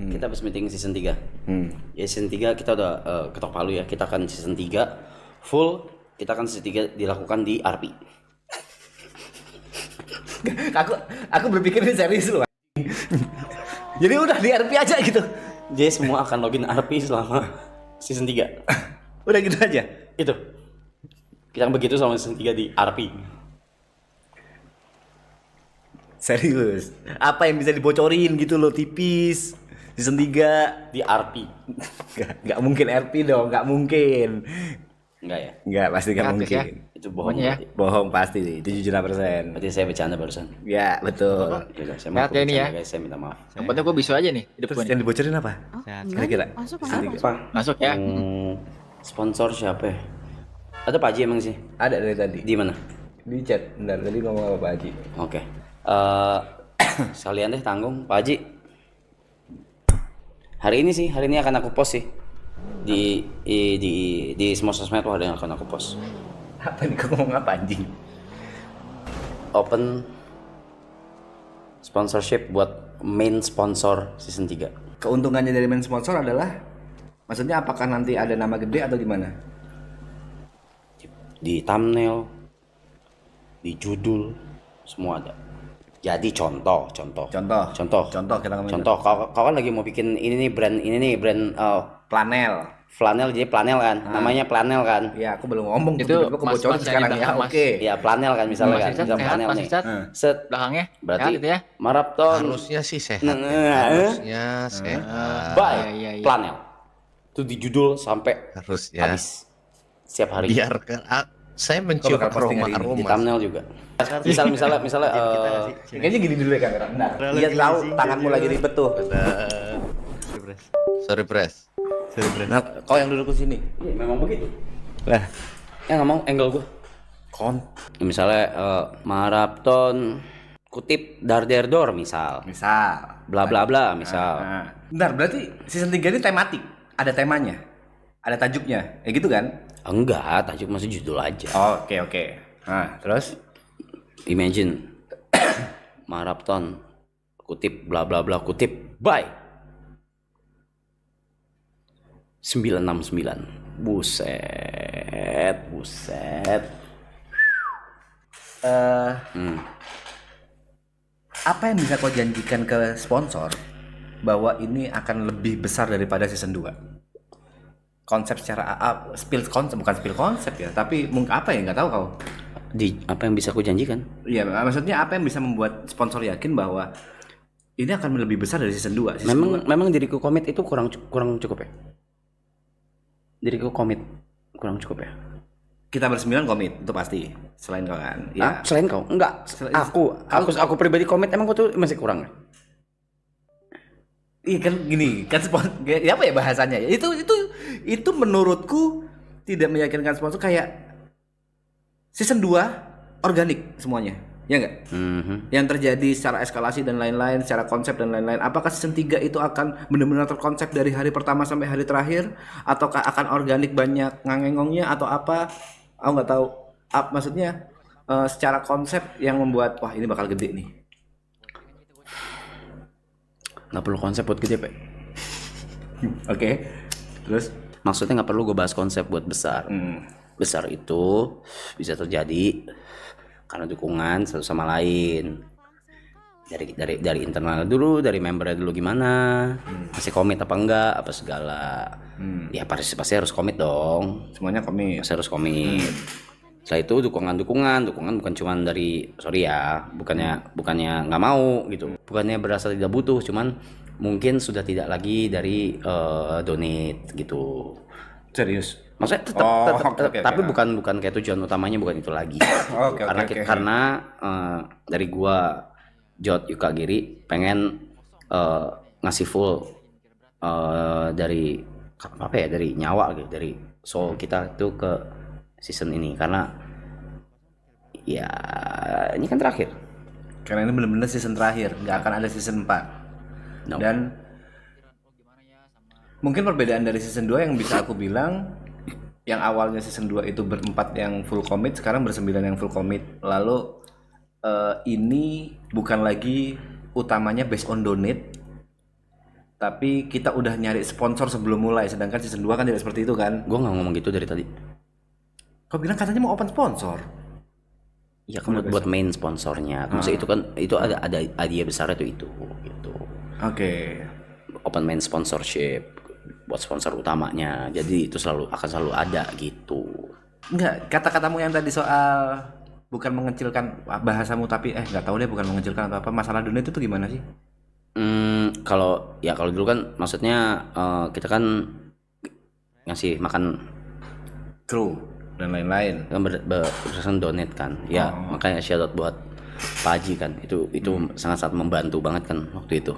Kita habis meeting season 3. Ya season 3 kita udah ketok palu ya. Kita akan season 3 full. Kita akan season 3 dilakukan di RP. Aku berpikir ini serius loh. Jadi udah di RP aja gitu. Jadi semua akan login RP selama season 3. Udah gitu aja. Itu. Kita begitu selama season 3 di RP. Serius. Apa yang bisa dibocorin gitu loh tipis. Season 3 Di RP. Gak mungkin RP dong, gak mungkin. Enggak ya? Enggak, pasti gak Gratis mungkin. Itu bohong Pokoknya ya. berarti. Bohong pasti 77%. Berarti saya bercanda barusan. Ya, betul. Yaudah, saya Lihat ya ini ya. guys, saya minta maaf. Yang penting gue bisu aja nih hidup Terus gue yang nih. dibocorin apa? Kira-kira? Masuk Season masuk. 3. Apa? Masuk ya. Sponsor siapa ya? Ada Pak Haji emang sih? Ada dari tadi. Di mana? Di chat. Bentar, tadi ngomong apa Pak Haji? Oke. Sekalian deh tanggung Pak Haji. Hari ini akan aku post sih di semua sosmed tuh ada yang akan aku post. Apa nih, kau ngomong apa anjing? Open sponsorship buat main sponsor season 3. Keuntungannya dari main sponsor adalah, maksudnya apakah nanti ada nama gede atau gimana? Di thumbnail, di judul, semua ada. Jadi contoh. Contoh kita ngomongin. Contoh, kau kan lagi mau bikin ini nih brand Planel. flanel, jadi planel kan, namanya planel kan. Ya, aku belum ngomong Itu tiba-tiba aku mas- bocorin mas sekarang yang di ya. belakang, Mas. Oke. Ya planel kan misalnya Mas kan, Icat misalnya sehat, planel Mas nih. Icat. Set, Belakangnya. berarti Sehat itu ya. maraton Harusnya sih sehat. Nah, Harusnya sehat. by iya. planel. Itu di judul sampai Harus ya. habis setiap hari. Biarkan saya mencium bakal posting hari ini Di aroma. thumbnail juga. Misalnya Kayaknya gini dulu ya kamera. Bentar. Dia tahu tanganmu lagi ribet tuh. Sorry Pres. Nah, kau yang duduk di sini. iya, memang begitu. Lah, Ya nggak mau angle gua. Misalnya maraton kutip darderdor misal, misal. bla bla bla misal. Nah, bentar, berarti season 3 ini tematik. Ada temanya. Ada tajuknya. Ya gitu kan? Enggak, tajuk masih judul aja. Oke. Nah, terus Imagine maraton kutip bla bla bla kutip by 969. Buset. Apa yang bisa kau janjikan ke sponsor bahwa ini akan lebih besar daripada season 2? Konsep secara bukan spill konsep ya, tapi mungkin apa ya, nggak tahu kau. Apa yang bisa aku janjikan? Iya, maksudnya apa yang bisa membuat sponsor yakin bahwa ini akan lebih besar dari season 2? Memang diriku komit itu kurang cukup ya. Diriku komit kurang cukup ya. Kita bersembilan komit, itu pasti. Selain kau kan. Ah, selain kau? Enggak. Aku pribadi komit, emang kau tuh masih kurang ya? Iya kan gini, kan ya apa ya bahasanya ya? Itu menurutku tidak meyakinkan sponsor. Kayak season 2 organik semuanya. Ya enggak? Yang terjadi secara eskalasi dan lain-lain, secara konsep dan lain-lain. Apakah season 3 itu akan benar-benar terkonsep dari hari pertama sampai hari terakhir, ataukah akan organik banyak ngangengongnya atau apa? Aku nggak tahu. Maksudnya secara konsep yang membuat wah ini bakal gede nih. Nggak perlu konsep buat gede, Pak. Oke. Terus Maksudnya nggak perlu gue bahas konsep buat besar. Besar itu bisa terjadi karena dukungan satu sama lain. Dari internal dulu, dari membernya dulu gimana, masih komit apa enggak, apa segala. Ya pasti harus komit dong. semuanya komit. Pasti harus komit. Setelah itu dukungan bukan cuma dari bukannya nggak mau gitu, bukannya berasa tidak butuh, cuman mungkin sudah tidak lagi dari donate gitu. Serius. Maksudnya Oke. tapi bukan kayak tujuan utamanya bukan itu lagi. Oke. Karena dari gua Jod Yuka Giri pengen ngasih full dari apa ya, dari nyawa gitu, dari soul kita tuh ke season ini, karena ya ini kan terakhir. Karena ini benar-benar season terakhir, nggak akan ada season 4. No. Dan mungkin perbedaan dari season 2 yang bisa aku bilang, yang awalnya season 2 itu berempat yang full commit, sekarang bersembilan yang full commit. Lalu ini bukan lagi utamanya based on donate, tapi kita udah nyari sponsor sebelum mulai, sedangkan season 2 kan tidak seperti itu kan. Gue nggak ngomong gitu dari tadi. Kau bilang katanya mau open sponsor. Iya kan buat main sponsornya. Maksudnya itu kan itu ada idea besar itu gitu. Oke. Open main sponsorship buat sponsor utamanya. Jadi itu akan selalu ada gitu. Enggak, kata-katamu yang tadi soal bukan mengecilkan bahasamu tapi nggak tahu deh, bukan mengecilkan atau apa, masalah dunia itu tuh gimana sih? Kalau dulu kan maksudnya kita kan ngasih makan Kru dan lain-lain. kan berdasarkan donate kan. Ya, makanya shout out buat Pak Haji kan. Itu sangat-sangat membantu banget kan waktu itu.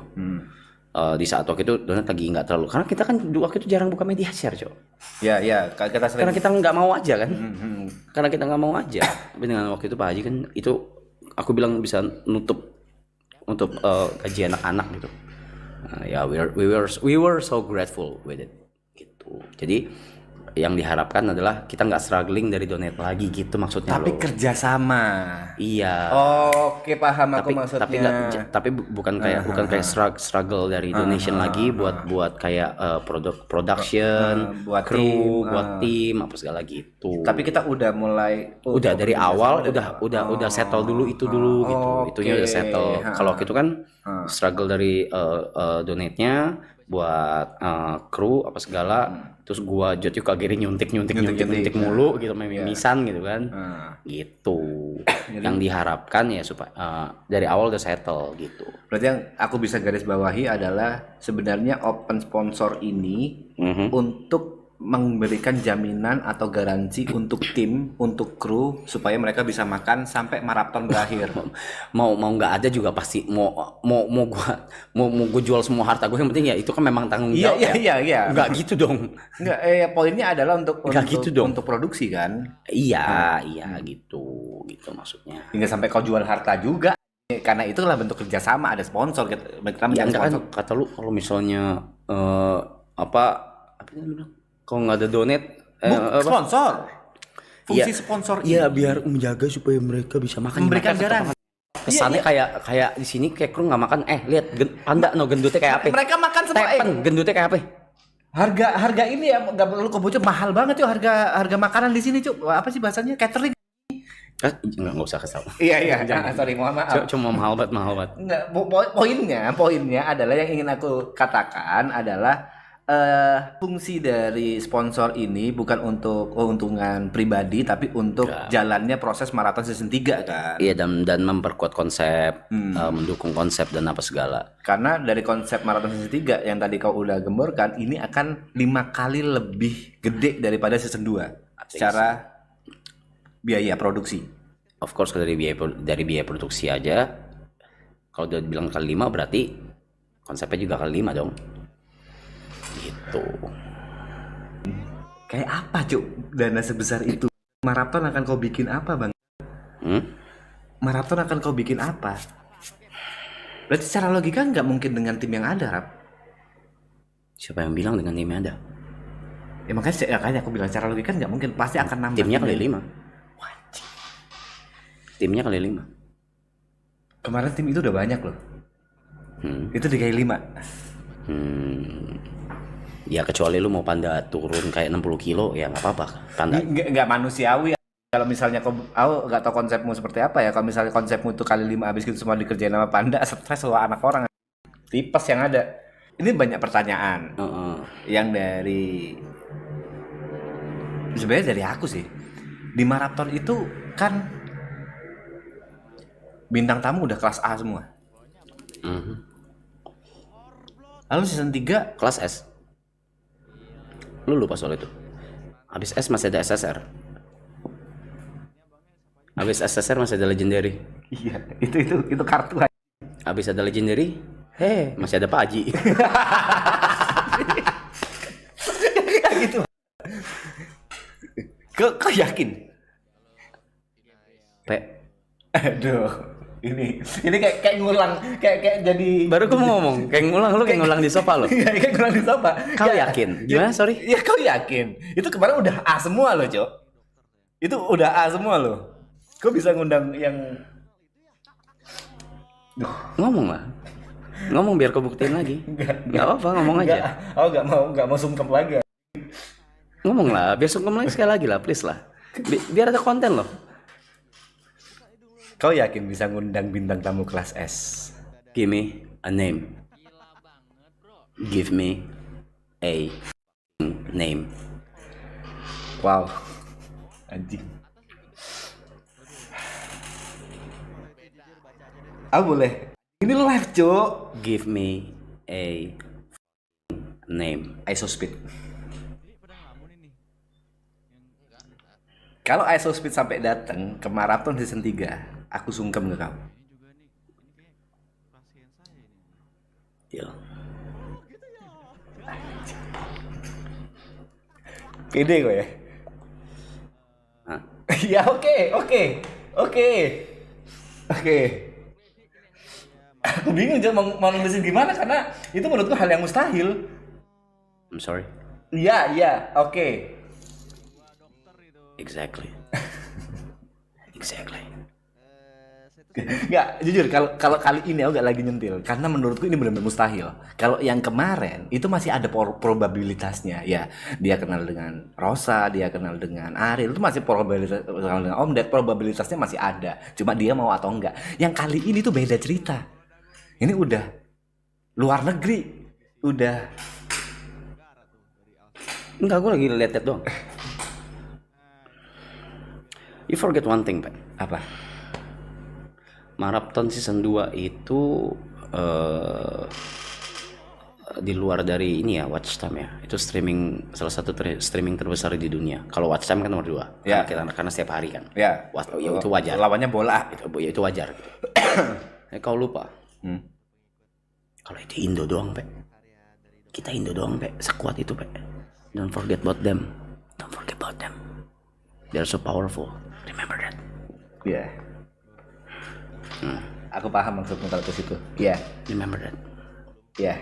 Di saat waktu itu donat lagi nggak terlalu, karena kita kan waktu itu jarang buka media share, Cok. Ya kita sering. Karena kita nggak mau aja kan. Karena kita nggak mau aja. Tapi dengan waktu itu Pak Haji kan itu aku bilang bisa nutup untuk gaji anak-anak gitu. Ya we were so grateful with it gitu. Jadi yang diharapkan adalah kita nggak struggling dari donate lagi gitu maksudnya. Tapi loh. kerjasama. Iya. Oke, paham aku maksudnya. Tapi bukan kayak struggle dari donation lagi buat kayak production, buat kru, tim, buat tim apa segala gitu. Tapi kita udah mulai udah dari awal udah settle dulu itu dulu gitu. Itunya udah settle. Kalau gitu kan struggle dari donate-nya buat kru apa segala, terus gua Jotyu kagiri nyuntik mulu gitu, mimisan gitu kan. Gitu. Yang diharapkan ya supaya dari awal udah settle gitu. Berarti yang aku bisa garis bawahi adalah sebenarnya open sponsor ini untuk memberikan jaminan atau garansi untuk tim, untuk kru supaya mereka bisa makan sampai maraton berakhir. mau nggak ada juga pasti mau gue jual semua harta gue, yang penting ya itu kan memang tanggung jawab. Iya. Nggak gitu dong. Nggak, poinnya adalah untuk gitu dong. Untuk produksi kan. Iya gitu maksudnya. Hingga sampai kau jual harta juga. Karena itulah bentuk kerjasama, ada sponsor. Kita Ya enggak kan, kata lu kalau misalnya apa dia bilang, kalau nggak ada donate sponsor. Fungsi sponsor ini. Iya, biar menjaga supaya mereka bisa makan. Memberikan garansi. Kesannya kayak di sini kayak kru nggak makan. Lihat panda gendutnya kayak apa? Mereka makan semua. Gendutnya kayak apa? Harga ini ya nggak perlu kebocor, mahal banget yuk harga makanan di sini, Cuk. Apa sih bahasanya? Catering. Nggak usah kesal. Iya. Sorry, mohon maaf. Cuma mahal banget. Enggak, poinnya adalah yang ingin aku katakan adalah fungsi dari sponsor ini bukan untuk keuntungan pribadi tapi untuk jalannya proses maraton season 3 kan. Iya, dan memperkuat konsep, mendukung konsep dan apa segala. Karena dari konsep maraton season 3 yang tadi kau udah gemborkan, ini akan 5 kali lebih gede daripada season 2 secara biaya produksi. Of course dari biaya produksi aja. Kalau udah bilang kali 5 berarti konsepnya juga kali 5 dong. Gitu. Kayak apa, Cuk? Dana sebesar itu. Maraton akan kau bikin apa, Bang? Maraton akan kau bikin apa? Berarti secara logika nggak mungkin dengan tim yang ada, Rap. Siapa yang bilang dengan tim yang ada? Ya makanya aku bilang secara logika nggak mungkin, pasti akan nambah. Timnya kali 5. Timnya kali 5. Kemarin tim itu udah banyak loh. Itu dikali 5. Ya kecuali lu mau panda turun kayak 60 kilo ya nggak apa-apa. Panda nggak manusiawi. Kalau misalnya aku nggak tahu konsepmu seperti apa ya. Kalau misalnya konsepmu itu kali 5 habis itu semua dikerjain sama panda, stres loh anak orang. Tipes yang ada. Ini banyak pertanyaan yang dari sebenarnya dari aku sih. Di maraton itu kan bintang tamu udah kelas A semua. Lalu season 3 kelas S. Lu lupa soal itu. Habis S masih ada SSR. Habis SSR masih ada legendary. Iya, itu kartu. Habis ada legendary, masih ada Pak Haji. Gitu. Kau yakin? Aduh. Ini kayak ngulang, kayak jadi. Baru gue mau ngomong, kayak ngulang di sofa lo. Kayak ngulang di sofa. Kau yakin? Gimana? Sorry. Ya kau yakin? Itu kemarin udah A semua loh, Cok. Itu udah A semua loh. Kau bisa ngundang yang ngomong lah. Ngomong biar kebuktiin lagi. Nggak apa-apa, ngomong aja. Nggak mau sungkem lagi. Ngomong lah, biar sungkem lagi sekali lagi lah, please lah. Biar ada konten loh. Kau yakin bisa ngundang bintang tamu kelas S? Give me a name. Give me a name. Wow, anjing. Boleh. Ini live, Cuk. Give me a name. Isospit. Kalau Isospit sampai datang ke maraton season 3, aku sungkem ke kau. Deal. Pede kok ya? Hah? Ya oke. Aku bingung aja mau nulisin gimana karena itu menurutku hal yang mustahil. I'm sorry. Iya, oke. Exactly. Exactly. Nggak, jujur kalau kali ini aku nggak lagi nyentil karena menurutku ini benar-benar mustahil. Kalau yang kemarin itu masih ada probabilitasnya ya, dia kenal dengan Rosa, dia kenal dengan Ariel, itu masih kenal dengan Om Ded, probabilitasnya masih ada, cuma dia mau atau enggak. Yang kali ini tuh beda cerita, ini udah luar negeri, udah Enggak, gue lagi liat-liat doang. You forget one thing, Pak. apa? Marathon season 2 itu di luar dari ini ya, watch time ya. Itu streaming, salah satu streaming terbesar di dunia. Kalau watch time kan nomor 2. Ya. Karena setiap hari kan. Ya, Ya, itu wajar. Lawannya bola. Itu wajar. Kau lupa. Kalau itu Indo doang, Pak. Kita Indo doang, Pak. Sekuat itu, Pak. Don't forget about them. Don't forget about them. They're so powerful. Remember that. Iya. Aku paham maksudmu kalau ke situ. Iya. Remember that. Iya.